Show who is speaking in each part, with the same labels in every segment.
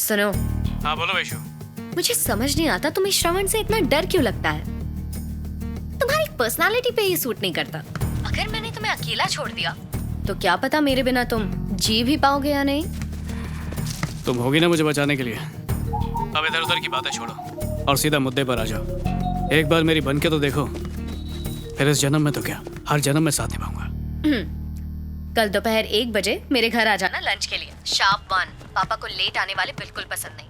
Speaker 1: सुनो,
Speaker 2: हाँ बोलो वैशु।
Speaker 1: मुझे समझ नहीं आता तुम्हें श्रवण से इतना डर क्यों लगता है। तुम्हारी पर्सनालिटी पे ये सूट नहीं करता। अगर मैंने तुम्हें अकेला छोड़ दिया तो क्या पता मेरे बिना तुम जी भी पाओगे या नहीं।
Speaker 2: तुम होगी ना मुझे बचाने के लिए। अब इधर उधर की बातें छोड़ो और सीधा मुद्दे पर आ जाओ। एक बार मेरी बन के तो देखो, फिर इस जन्म में तो क्या, हर जन्म में साथ निभाऊंगा।
Speaker 1: कल दोपहर 1 बजे मेरे घर आ जाना लंच के लिए। शार्प 1। पापा को लेट आने वाले बिल्कुल पसंद नहीं।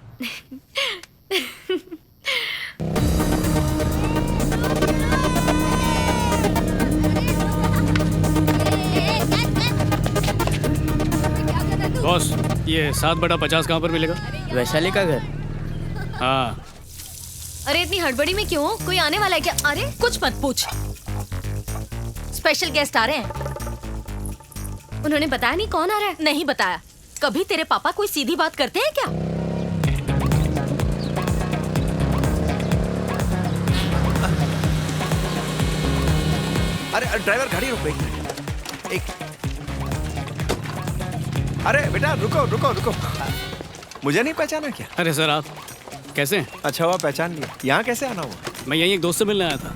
Speaker 2: बॉस, ये 7/50 कहाँ पर मिलेगा?
Speaker 3: वैशाली का घर।
Speaker 2: हाँ।
Speaker 1: अरे इतनी हड़बड़ी में क्यों? कोई आने वाला है क्या? अरे
Speaker 4: कुछ मत पूछ, स्पेशल गेस्ट आ रहे हैं।
Speaker 1: उन्होंने बताया नहीं कौन आ रहा है?
Speaker 4: नहीं बताया। कभी तेरे पापा कोई सीधी बात करते हैं क्या?
Speaker 5: अरे ड्राइवर गाड़ी रोक भाई। एक अरे बेटा रुको रुको रुको, मुझे नहीं पहचाना क्या?
Speaker 2: अरे सर, आप कैसे हैं?
Speaker 5: अच्छा हुआ पहचान लिया। यहाँ कैसे आना हुआ?
Speaker 2: मैं यहीं एक दोस्त से मिलने आया था।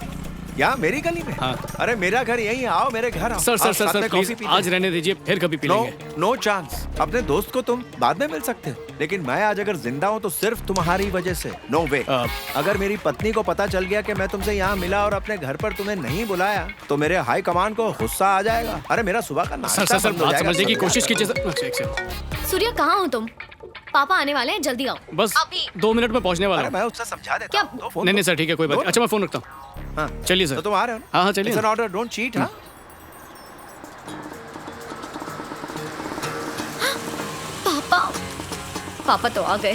Speaker 5: यहाँ मेरी गली में?
Speaker 2: हाँ।
Speaker 5: अरे मेरा घर यहीं है, आओ मेरे घर आओ।
Speaker 2: सर सर
Speaker 5: आओ,
Speaker 2: सर
Speaker 5: साथ
Speaker 2: सर
Speaker 5: में
Speaker 2: प्लीज
Speaker 5: कॉफी पीते
Speaker 2: आज रहने दीजिए, फिर कभी पी
Speaker 5: नो
Speaker 2: लेंगे।
Speaker 5: No chance. अपने दोस्त को तुम बाद में मिल सकते हो, लेकिन मैं आज अगर जिंदा हूँ तो सिर्फ तुम्हारी वजह से। नो वे। अगर मेरी पत्नी को पता चल गया कि मैं तुमसे यहाँ मिला और अपने घर पर तुम्हें नहीं बुलाया तो मेरे हाई कमान को गुस्सा आ जाएगा। अरे मेरा सुबह का नाश्ता
Speaker 2: सर सर
Speaker 5: बंद हो
Speaker 2: बात
Speaker 5: जाएगा।
Speaker 2: समझने की कोशिश कीजिए सर। अच्छा, एक सेकंड।
Speaker 1: सूर्या कहाँ हो तुम? पापा आने वाले हैं, जल्दी आओ।
Speaker 2: बस
Speaker 1: अभी
Speaker 2: 2 मिनट में पहुंचने वाला
Speaker 5: अरे
Speaker 2: हूँ।
Speaker 5: मैं उससे समझा देता
Speaker 1: क्या?
Speaker 5: हूँ। दो फोन
Speaker 2: नहीं नहीं
Speaker 5: दो।
Speaker 2: सर, ठीक है, कोई बात
Speaker 5: दो
Speaker 2: नहीं।
Speaker 5: ना।
Speaker 2: अच्छा मैं फोन रखता हूँ।
Speaker 5: हाँ
Speaker 2: चलिए सर।
Speaker 5: तो तुम आ रहे हो ना?
Speaker 2: हाँ हाँ चलिए।
Speaker 5: It's an order, don't cheat, हाँ?
Speaker 1: पापा पापा तो आ गए।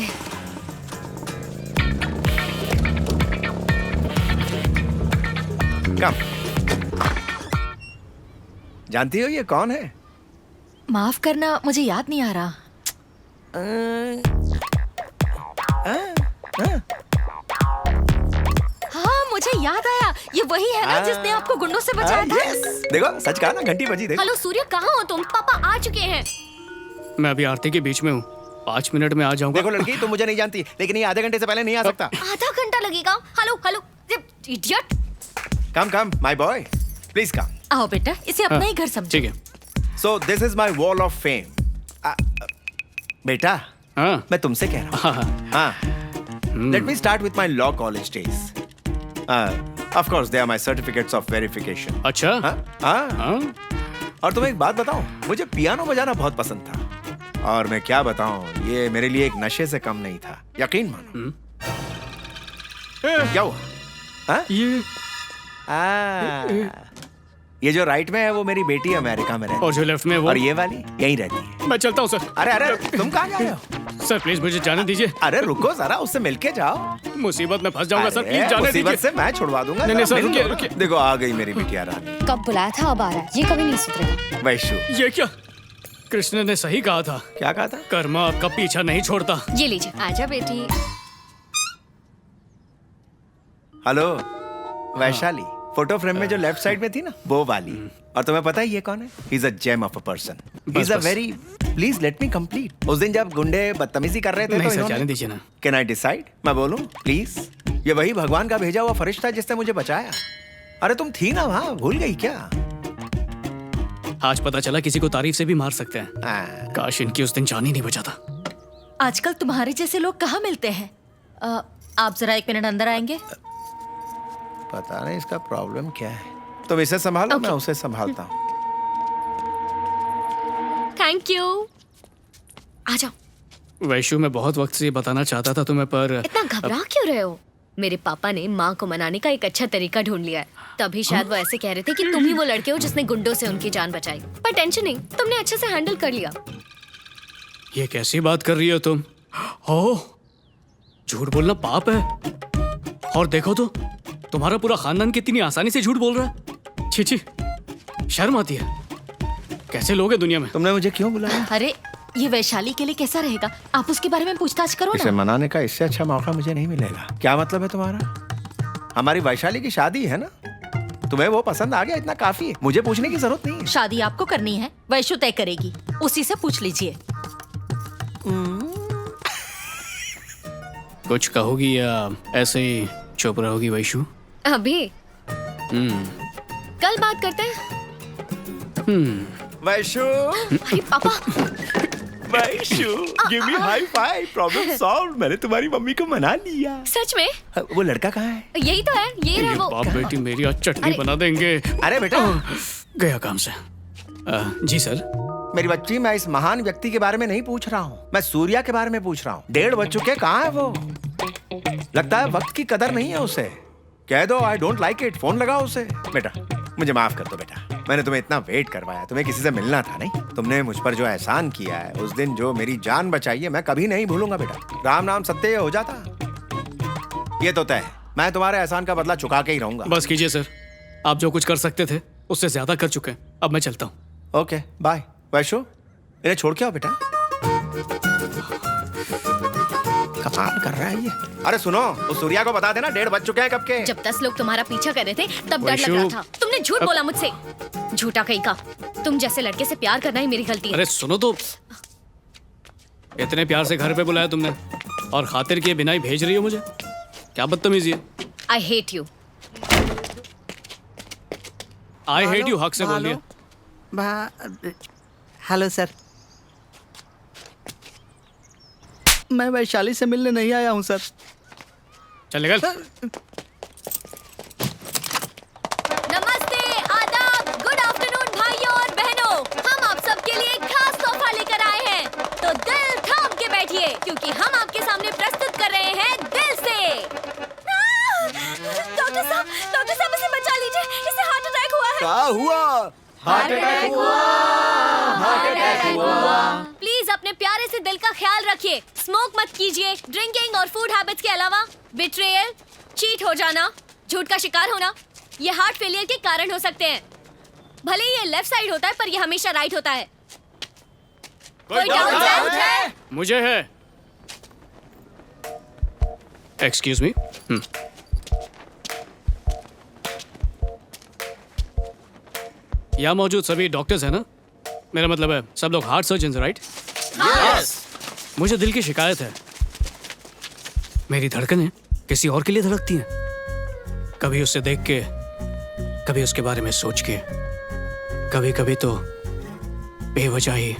Speaker 5: कम। जानती हो ये कौन है?
Speaker 4: माफ करना, मुझे याद नहीं आ रहा। हाँ मुझे याद आया, ये वही है ना जिसने आपको गुंडों से बचाया था।
Speaker 5: यस। देखो सच कहा ना, घंटी बजी। देखो
Speaker 1: हेलो सूर्या, कहाँ हो तुम? पापा आ चुके हैं।
Speaker 2: मैं अभी आरती के बीच में हूँ, 5 मिनट में आ जाऊंगा।
Speaker 5: देखो लड़की, तुम मुझे नहीं जानती, लेकिन ये आधे घंटे से पहले नहीं आ सकता।
Speaker 1: आधा घंटा लगेगा। Hello hello idiot.
Speaker 5: Come come my boy, please come.
Speaker 4: आओ बेटा, इसे अपना ही घर समझो।
Speaker 2: ठीक है।
Speaker 5: So this is my wall of fame. बेटा
Speaker 2: हाँ
Speaker 5: मैं तुमसे कह रहा हूँ। हाँ let me start with my law college days. Of course they are my certificates of verification.
Speaker 2: अच्छा।
Speaker 5: हाँ।
Speaker 2: हाँ
Speaker 5: और तुम्हें एक बात बताऊं, मुझे पियानो बजाना बहुत पसंद था, और मैं क्या बताऊं, ये मेरे लिए एक नशे से कम नहीं था, यकीन मानो। क्या हुआ? हाँ? ये जो राइट में है वो मेरी बेटी अमेरिका में रहती है,
Speaker 2: और जो लेफ्ट में वो?
Speaker 5: और ये वाली यहीं रहती है।
Speaker 2: मैं चलता हूँ सर।
Speaker 5: अरे अरे तुम कहाँ जा रहे हो?
Speaker 2: सर प्लीज मुझे जाने दीजिए।
Speaker 5: अरे रुको जरा, उससे मिलके जाओ।
Speaker 2: मुसीबत में फंस जाऊंगा सर,
Speaker 5: अरे,
Speaker 2: प्लीज जाने
Speaker 5: मुसीबत
Speaker 2: दीजिए।
Speaker 5: से मैं छुड़वा दूंगा।
Speaker 2: नहीं, नहीं,
Speaker 5: जरा
Speaker 2: सर,
Speaker 5: मिल लो।
Speaker 2: रुकिए, रुकिए।
Speaker 5: देखो आ गई मेरी बिटिया रानी।
Speaker 1: कब बुलाया था अब आ रहा है, ये कभी नहीं सुधरेगा।
Speaker 5: वैशु।
Speaker 2: ये क्या? कृष्ण ने सही कहा था,
Speaker 5: क्या कहा था?
Speaker 2: कर्मा आपका पीछा नहीं छोड़ता।
Speaker 1: ये लीजिए। आजा बेटी।
Speaker 5: हेलो वैशाली, फोटो फ्रेम में जो लेफ्ट साइड में थी ना, वो वाली। और तुम्हें पता है ये कौन है? He is a gem of a person. He is a
Speaker 2: boss.
Speaker 5: Very, please let me complete. उस दिन जब गुंडे बदतमीजी कर रहे थे
Speaker 2: नहीं
Speaker 5: तो
Speaker 2: सर, जाने दीजिए ना।
Speaker 5: Can I decide? मैं बोलूं प्लीज? ये वही भगवान का भेजा हुआ फरिश्ता है जिसने मुझे बचाया। अरे तुम थी ना वहां, भूल गई क्या?
Speaker 2: आज पता चला किसी को तारीफ से भी मार सकते हैं।
Speaker 5: हाँ।
Speaker 2: काश इनकी उस दिन जान ही नहीं बचा था।
Speaker 4: आजकल तुम्हारे जैसे लोग कहाँ मिलते हैं? आप जरा 1 मिनट अंदर आएंगे?
Speaker 5: पता नहीं इसका प्रॉब्लम क्या है। तुम इसे संभालो, मैं उसे संभालता हूँ।
Speaker 1: Thank you. आ जाओ।
Speaker 2: वैशु, मैं बहुत वक्त से ये बताना चाहता था तुम्हें, पर
Speaker 1: इतना घबरा क्यों रहे हो? मेरे पापा ने माँ को मनाने का एक अच्छा तरीका ढूंढ लिया है। तभी शायद वो ऐसे कह रहे थे कि तुम ही वो लड़के हो जिसने गुंडों से उनकी जान बचाई। पर टेंशन नहीं, तुमने अच्छे से हैंडल कर लिया।
Speaker 2: ये कैसी बात कर रही हो तुम? हो, झूठ बोलना पाप है। और देखो तो, तुम्हारा पूरा खानदान कितनी आसानी से झूठ बोल रहा है। छी छी, शर्म आती है। कैसे लोग हैं दुनिया में?
Speaker 5: तुमने मुझे क्यों बुलाया?
Speaker 4: अरे ये वैशाली के लिए कैसा रहेगा? आप उसके बारे में पूछताछ करो
Speaker 5: इसे
Speaker 4: ना।
Speaker 5: मनाने का इससे अच्छा मौका मुझे नहीं मिलेगा। क्या मतलब है तुम्हारा? हमारी वैशाली की शादी है ना, तुम्हें वो पसंद आ गया, इतना काफी है। मुझे पूछने की जरूरत नहीं है।
Speaker 4: शादी आपको करनी है, वैशु तय करेगी, उसी से पूछ लीजिए।
Speaker 2: कुछ कहोगी या ऐसे ही चुप रहोगी वैशु?
Speaker 1: अभी
Speaker 2: हम्म
Speaker 1: कल बात करते हैं।
Speaker 5: वैशु,
Speaker 1: अरे पापा,
Speaker 5: Vaishu, give me high five, problem solve. मैंने तुम्हारी मम्मी को मना लिया।
Speaker 1: सच में?
Speaker 5: वो लड़का कहाँ है?
Speaker 1: यही तो है, ये रहा
Speaker 2: ये
Speaker 1: वो।
Speaker 2: बाप बेटी मेरी आज चटनी
Speaker 1: अरे-
Speaker 2: बना देंगे।
Speaker 5: अरे बेटा,
Speaker 2: गया काम से। जी सर।
Speaker 5: मेरी बच्ची, मैं इस महान व्यक्ति के बारे में नहीं पूछ रहा हूँ, मैं सूर्या के बारे में पूछ रहा हूँ। 1:30 बज चुके, कहाँ है वो? लगता है वक्त की कदर नहीं है उसे। कह दो I don't like it, phone लगाओ उसे। बेटा मुझे माफ कर दो बेटा, मैंने तुम्हें इतना वेट करवाया, तुम्हें किसी से मिलना था नहीं? तुमने मुझ पर जो एहसान किया है, उस दिन जो मेरी जान बचाई है, मैं कभी नहीं भूलूंगा बेटा। राम नाम सत्य हो जाता, ये तो तय है। मैं तुम्हारे एहसान का बदला चुका के ही रहूंगा।
Speaker 2: बस कीजिए सर, आप जो कुछ कर सकते थे उससे ज्यादा कर चुके हैं। अब मैं चलता हूँ।
Speaker 5: Okay bye. वैशु, इन्हें छोड़ के आओ बेटा। कमाल कर रहा है ये। अरे सुनो, उस सूर्या को बता देना 1:30 बज चुके हैं कब के।
Speaker 1: जब 10 लोग तुम्हारा पीछा कर रहे थे तब डर लग
Speaker 2: वैशु।
Speaker 1: रहा था। तुमने झूठ बोला मुझसे, झूठा कहीं का। तुम जैसे लड़के से प्यार करना ही मेरी गलती है।
Speaker 2: अरे सुनो तो, इतने प्यार से घर पे बुलाया तुमने और खातिर किए बिना ही भेज रही हो मुझे? क्या बदतमीजी है।
Speaker 1: I hate you.
Speaker 2: I hate you हक से बोल दिया।
Speaker 3: हेलो सर, मैं वैशाली से मिलने नहीं आया हूँ सर।
Speaker 2: चल निकल।
Speaker 1: नमस्ते, आदाब, गुड आफ्टरनून भाइयों और बहनों। हम आप सबके लिए एक खास तोहफा लेकर आए हैं, तो दिल थाम के बैठिए क्योंकि हम आपके सामने प्रस्तुत कर रहे हैं दिल से। डॉक्टर साहब इसे बचा लीजिए, इसे हार्ट अटैक हुआ है।
Speaker 5: क्या हुआ?
Speaker 1: प्लीज अपने प्यारे से दिल का ख्याल रखिए। स्मोक मत कीजिए। ड्रिंकिंग और फूड हैबिट्स के अलावा बिट्रेयल, चीट हो जाना, झूठ का शिकार होना, ये हार्ट फेलियर के कारण हो सकते हैं। भले ही ये लेफ्ट साइड होता है पर ये हमेशा राइट होता है। कोई डाउट है?
Speaker 2: मुझे है। Excuse me. यहाँ मौजूद सभी डॉक्टर्स हैं ना? मेरा मतलब है सब लोग हार्ट सर्जन, राइट? मुझे दिल की शिकायत है। मेरी धड़कनें किसी और के लिए धड़कती हैं। कभी उससे देख के, कभी उसके बारे में सोच के, कभी कभी तो बेवजह ही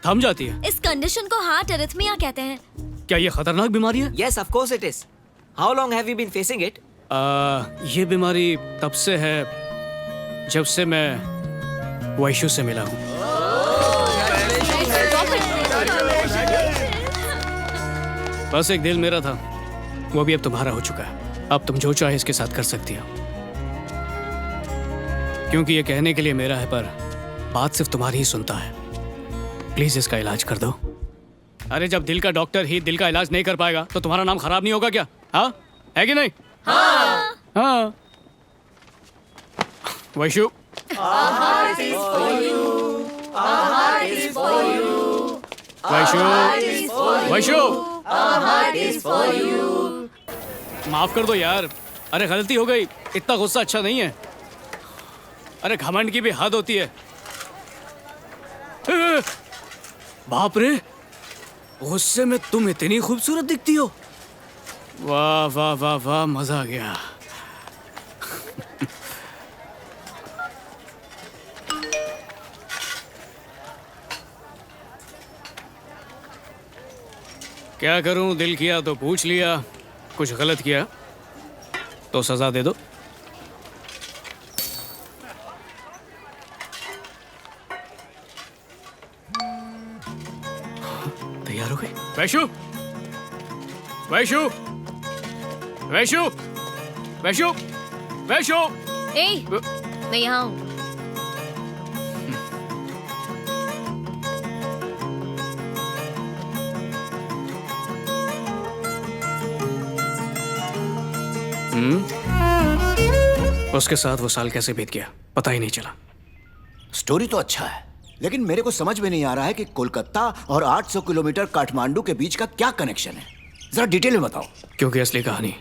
Speaker 2: थम जाती है।
Speaker 1: इस कंडीशन को हार्ट एरिथमिया कहते हैं।
Speaker 2: क्या ये खतरनाक बीमारी है?
Speaker 3: Yes, of course it is. How long have you been facing it?
Speaker 2: ये बीमारी तब से है जब से मैं वैशु से मिला हूँ। बस एक दिल मेरा था, वो भी अब तुम्हारा हो चुका है। अब तुम जो चाहे इसके साथ कर सकती हो, क्योंकि ये कहने के लिए मेरा है पर बात सिर्फ तुम्हारी ही सुनता है। प्लीज इसका इलाज कर दो। अरे जब दिल का डॉक्टर ही दिल का इलाज नहीं कर पाएगा तो तुम्हारा नाम खराब नहीं होगा क्या? हाँ, है कि नहीं? हाँ। वैशु, वैशु, माफ कर दो यार। अरे गलती हो गई, इतना गुस्सा अच्छा नहीं है। अरे घमंड की भी हद होती है। बाप रे, गुस्से में तुम इतनी खूबसूरत दिखती हो। वाह वाह वाह वाह, मजा आ गया। क्या करूं, दिल किया तो पूछ लिया, कुछ गलत किया तो सजा दे दो। तैयार हो गए? वैशु, वैशु, वैशु, वैशु, वैशु।
Speaker 1: ए, मैं यहाँ हूँ।
Speaker 2: उसके साथ वो साल कैसे बीत गया पता ही नहीं चला।
Speaker 6: स्टोरी तो अच्छा है, लेकिन मेरे को समझ में नहीं आ रहा है कि कोलकाता और 800 किलोमीटर काठमांडू के बीच का क्या कनेक्शन है। जरा डिटेल में बताओ।
Speaker 2: क्योंकि असली कहानी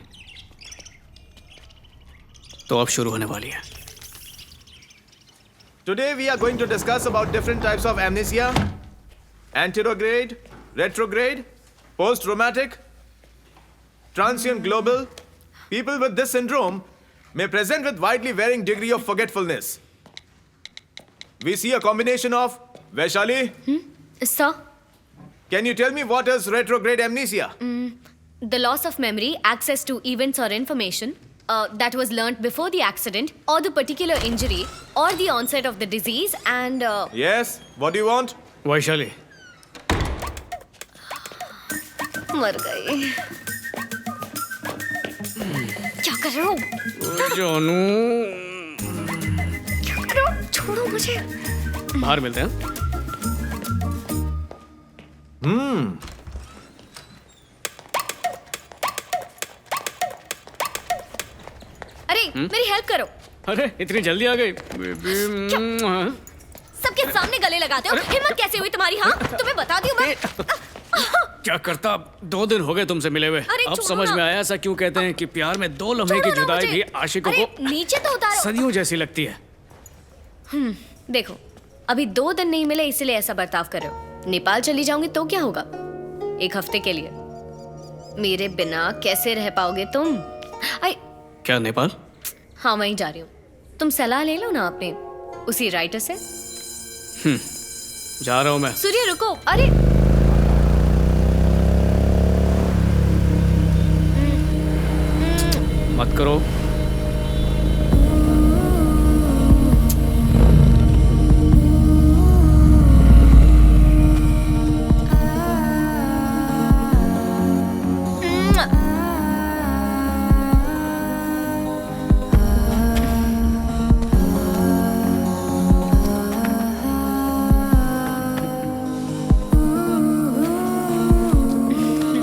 Speaker 2: तो अब शुरू होने वाली है।
Speaker 7: Today we are going to discuss about different types of amnesia: anterograde, retrograde, post-traumatic, transient global, people with this syndrome may present with widely varying degree of forgetfulness. We see a combination of Vaishali.
Speaker 1: Sir,
Speaker 7: Can you tell me what is retrograde amnesia?
Speaker 1: the loss of memory, access to events or information that was learnt before the accident or the particular injury or the onset of the disease and
Speaker 7: Yes. What do you want?
Speaker 2: Vaishali
Speaker 1: मर गई। क्या कर रहे हो?
Speaker 2: जानू
Speaker 1: क्या कर रहे हो? छोड़ो मुझे।
Speaker 2: बाहर मिलते हैं।
Speaker 1: अरे मेरी हेल्प करो।
Speaker 2: अरे इतनी जल्दी आ गई बेबी।
Speaker 1: सबके सामने गले लगाते हो। हिम्मत कैसे हुई तुम्हारी? हाँ, तुम्हें बता दूं मैं।
Speaker 2: क्या करता, 2 दिन हो गए तुमसे मिले हुए।
Speaker 1: अरे
Speaker 2: अब
Speaker 1: छोड़ो
Speaker 2: समझ
Speaker 1: ना।
Speaker 2: में आया ऐसा क्यों कहते हैं कि प्यार में 2 लम्हे की
Speaker 1: छोड़ो ना
Speaker 2: जुदाई
Speaker 1: मुझे।
Speaker 2: भी आशिकों
Speaker 1: अरे,
Speaker 2: को
Speaker 1: नीचे तो उतारो।
Speaker 2: सदियों जैसी लगती है।
Speaker 1: देखो, अभी 2 दिन नहीं मिले इसलिए ऐसा बर्ताव कर रहे हो। नेपाल चली जाऊंगी तो क्या होगा? 1 हफ्ते के लिए। मेरे बिना कैसे रह पाओगे तुम?
Speaker 2: क्या नेपाल?
Speaker 1: हाँ, वहीं जा रही हूँ। तुम सलाह ले लो ना अपने उसी राइटर से।
Speaker 2: जा रहा हूँ मैं।
Speaker 1: सूर्य रुको। अरे
Speaker 2: मत करो।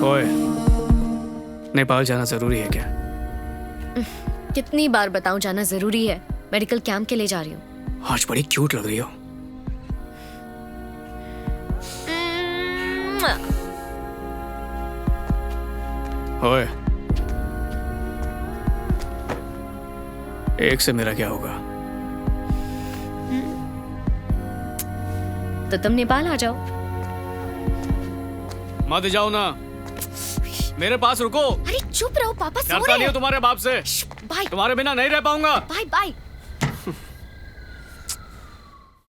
Speaker 2: ओए, नेपाल जाना जरूरी है क्या?
Speaker 1: कितनी बार बताऊं जाना जरूरी है। मेडिकल कैंप के लिए जा रही हूँ।
Speaker 2: आज बड़ी क्यूट लग रही हो। ओए, एक से मेरा क्या होगा?
Speaker 1: तो तुम नेपाल आ जाओ।
Speaker 2: मत जाओ ना, मेरे पास रुको।
Speaker 1: अरे चुप रहो, पापा सो
Speaker 2: डरता
Speaker 1: रहे
Speaker 2: नहीं हो
Speaker 1: हैं।
Speaker 2: तुम्हारे बाप से।
Speaker 1: बाय
Speaker 2: तुम्हारे बिना नहीं रह पाऊंगा।
Speaker 1: Bye bye.